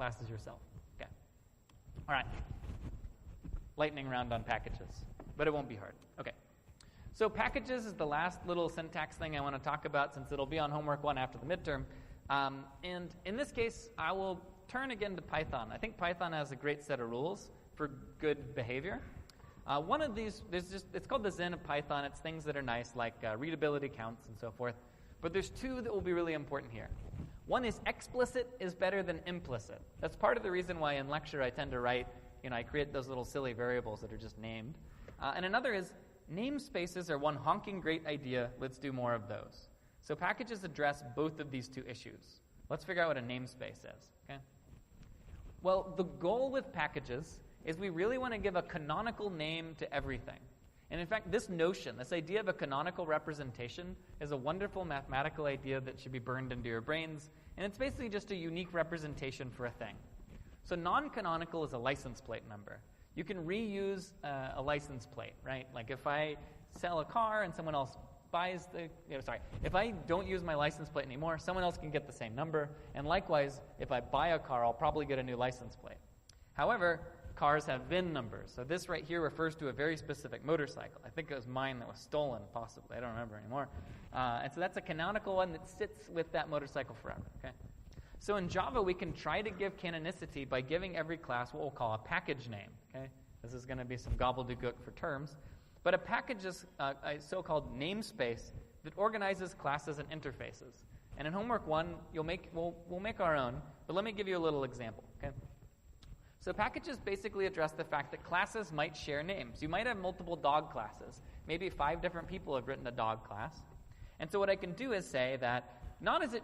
classes yourself. Okay. All right. Lightning round on packages, but it won't be hard. Okay. So packages is the last little syntax thing I want to talk about since it'll be on homework 1 after the midterm. And in this case, I will turn again to Python. I think Python has a great set of rules for good behavior. One of these, it's called the Zen of Python. It's things that are nice, like readability counts and so forth. But there's 2 that will be really important here. One is explicit is better than implicit. That's part of the reason why in lecture I tend to write, I create those little silly variables that are just named. And another is namespaces are one honking great idea. Let's do more of those. So packages address both of these 2 issues. Let's figure out what a namespace is. Okay? Well, the goal with packages is we really want to give a canonical name to everything. And in fact, this notion, this idea of a canonical representation is a wonderful mathematical idea that should be burned into your brains. And it's basically just a unique representation for a thing. So non-canonical is a license plate number. You can reuse a license plate, right? Like if I sell a car and someone else buys if I don't use my license plate anymore, someone else can get the same number. And likewise, if I buy a car, I'll probably get a new license plate. However, cars have VIN numbers. So this right here refers to a very specific motorcycle. I think it was mine that was stolen, possibly. I don't remember anymore. And so that's a canonical one that sits with that motorcycle forever. Okay. So in Java, we can try to give canonicity by giving every class what we'll call a package name. Okay. This is going to be some gobbledygook for terms. But a package is a so-called namespace that organizes classes and interfaces. And in homework 1, we'll make our own. But let me give you a little example. Okay. So packages basically address the fact that classes might share names. You might have multiple dog classes. Maybe 5 different people have written a dog class. And so what I can do is say that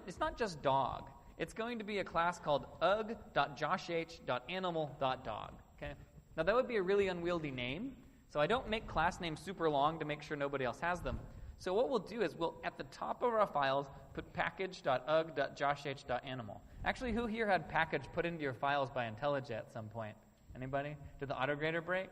it's not just dog. It's going to be a class called ugh.josh.animal.dog. Okay? Now that would be a really unwieldy name. So I don't make class names super long to make sure nobody else has them. So what we'll do is we'll, at the top of our files, put package.ugh.josh.animal. Actually, who here had package put into your files by IntelliJ at some point? Anybody? Did the autograder break?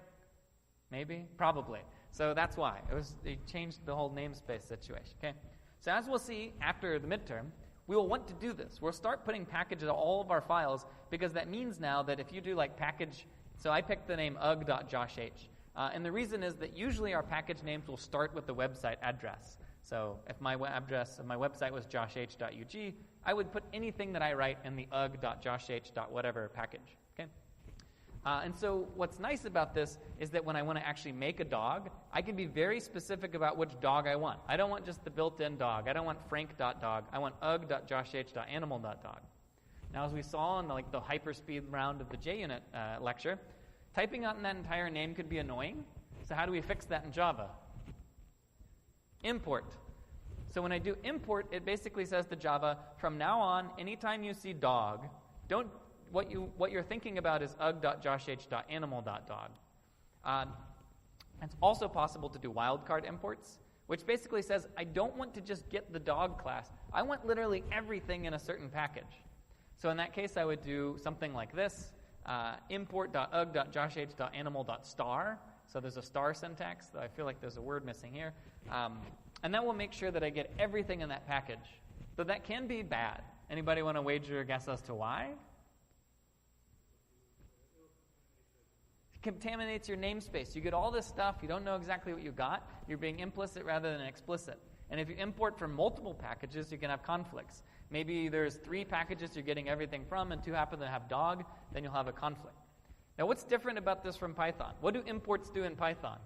Maybe? Probably. So that's why. They changed the whole namespace situation. Okay. So as we'll see after the midterm, we will want to do this. We'll start putting packages in all of our files because that means now that if you do like package, so I picked the name ugh.josh. And the reason is that usually our package names will start with the website address. So if my address of my website was josh.ug, I would put anything that I write in the ugh.josh.whatever package. Okay? And so what's nice about this is that when I want to actually make a dog, I can be very specific about which dog I want. I don't want just the built-in dog. I don't want frank.dog. I want ugh.josh.animal.dog. Now, as we saw in the hyperspeed round of the JUnit lecture, typing out that entire name could be annoying. So how do we fix that in Java? Import. So when I do import, it basically says to Java, from now on, anytime you see dog, what you're thinking about is ugh.josh.animal.dog. It's also possible to do wildcard imports, which basically says I don't want to just get the dog class. I want literally everything in a certain package. So in that case, I would do something like this, import.ugh.josh.animal.star. So there's a star syntax, though I feel like there's a word missing here. And that will make sure that I get everything in that package. But that can be bad. Anybody want to wager a guess as to why? It contaminates your namespace. You get all this stuff. You don't know exactly what you got. You're being implicit rather than explicit. And if you import from multiple packages, you can have conflicts. Maybe there's 3 packages you're getting everything from, and 2 happen to have dog, then you'll have a conflict. Now, what's different about this from Python? What do imports do in Python?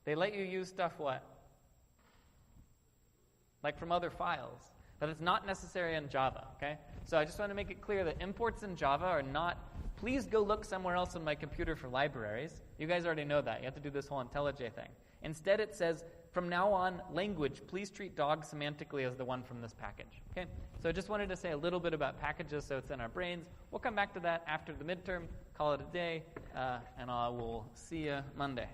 They let you use stuff what? Like from other files. But it's not necessary in Java, okay? So I just want to make it clear that imports in Java are not, please go look somewhere else on my computer for libraries. You guys already know that. You have to do this whole IntelliJ thing. Instead, it says, from now on, language, please treat dog semantically as the one from this package, okay? So I just wanted to say a little bit about packages so it's in our brains. We'll come back to that after the midterm, call it a day, and I will see you Monday.